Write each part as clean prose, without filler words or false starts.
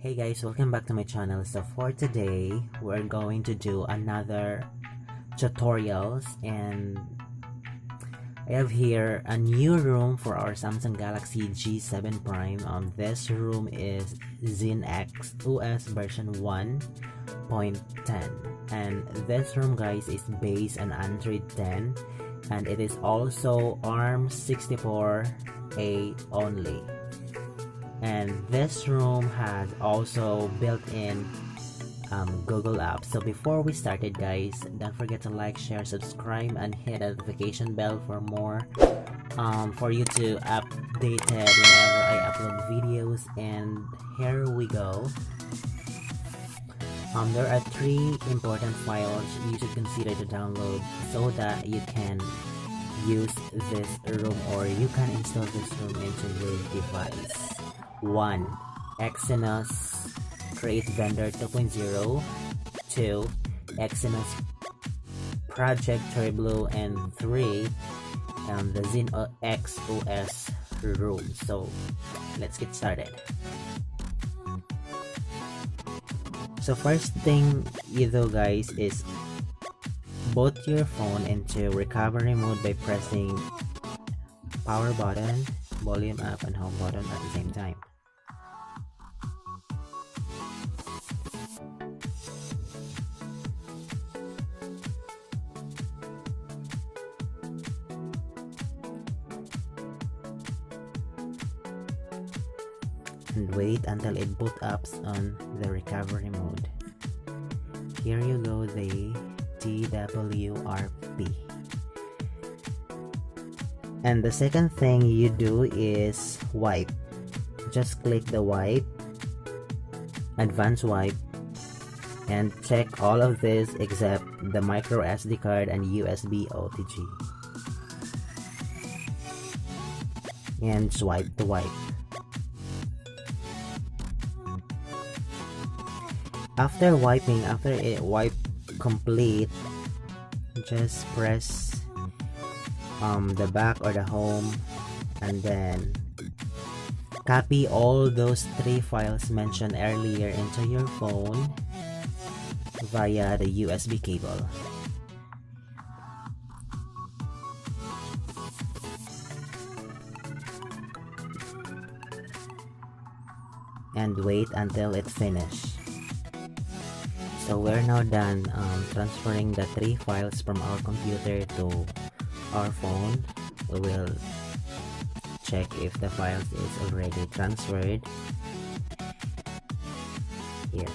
Hey guys, welcome back to my channel. So for today, we're going to do another tutorials, and I have here a new room for our Samsung Galaxy G7 Prime. This room is ZenX-OS version 1.10, and this room, guys, is based on Android 10, and it is also ARM64A only. And this room has also built-in Google Apps. So before we started, guys, don't forget to like, share, subscribe, and hit the notification bell for more for you to updated whenever I upload videos. And here we go. There are 3 important files you should consider to download so that you can use this room, or you can install this room into your device. 1. Exynos Create Vendor 2.0. 2. Exynos Project TREBLUE. And 3. The ZenX-OS room. So let's get started. So first thing you do, guys, is boot your phone into recovery mode by pressing power button, volume up, and home button at the same time. And wait until it boot up on the recovery mode. Here you go, the TWRP. And the second thing you do is wipe. Just click the wipe, advanced wipe, and check all of this except the micro SD card and USB OTG. And swipe the wipe. After wiping, after it wipe complete, just press the back or the home, and then copy all those 3 files mentioned earlier into your phone via the USB cable. And wait until it finishes. So we're now done transferring the 3 files from our computer to our phone. We will check if the files is already transferred here.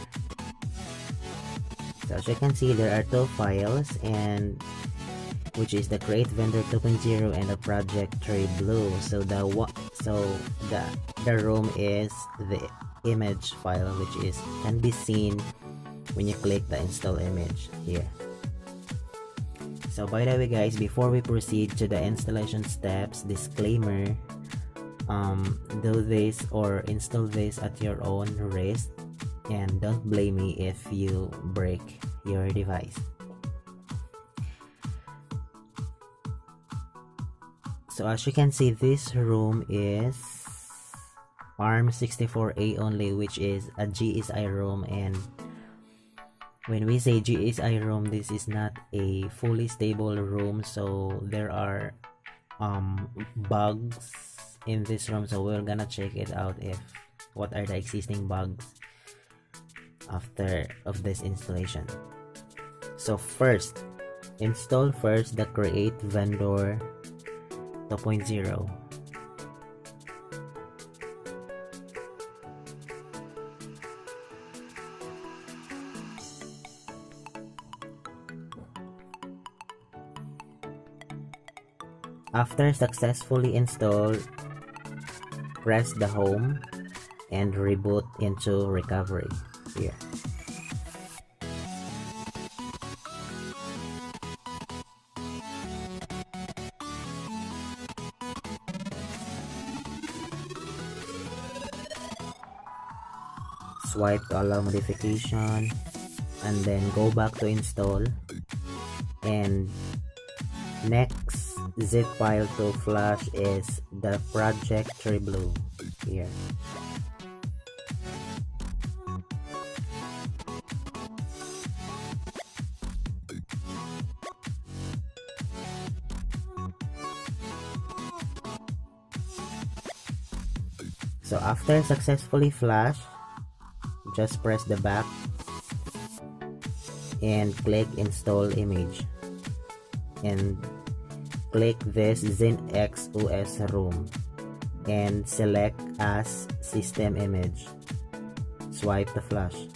So as you can see, there are 2 files, and which is the Create Vendor 2.0 and the Project TREBLUE. So the room is the image file, which is can be seen when you click the install image here. So by the way, guys, before we proceed to the installation steps, disclaimer, do this or install this at your own risk, and don't blame me if you break your device. So as you can see, this room is ARM64A only, which is a GSI room. And when we say GSI room, this is not a fully stable room, so there are bugs in this room. So we're gonna check it out, if what are the existing bugs after of this installation. So first, install first the Create Vendor 2.0. After successfully installed, press the home and reboot into recovery here. Swipe to allow modification, and then go back to install, and next zip file to flash is the Project TREBLUE here. So after successfully flash, just press the back and click install image and click this ZenX-OS ROM and select as system image. Swipe the flash.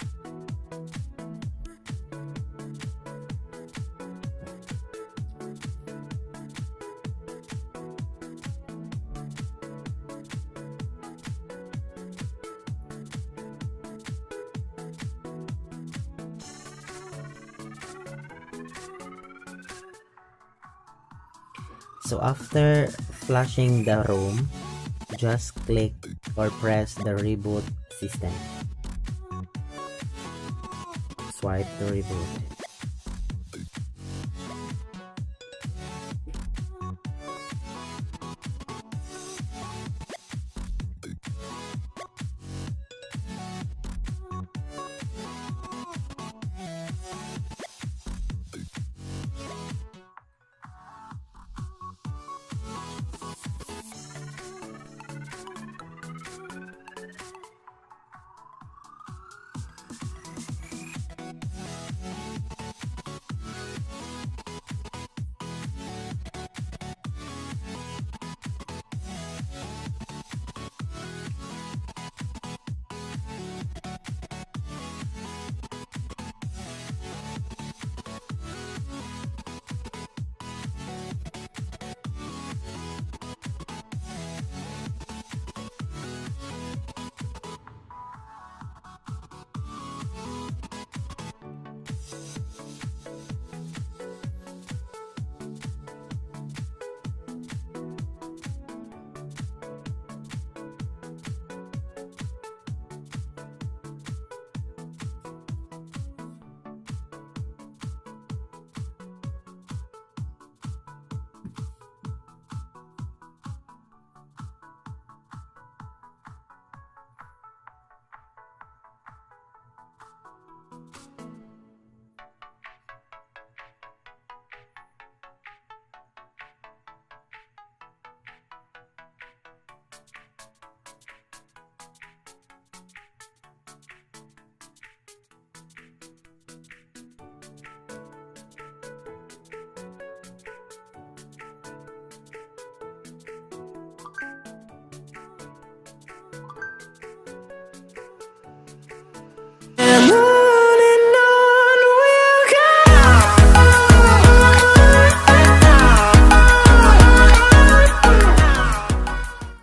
So after flashing the ROM, just click or press the reboot system. Swipe to reboot.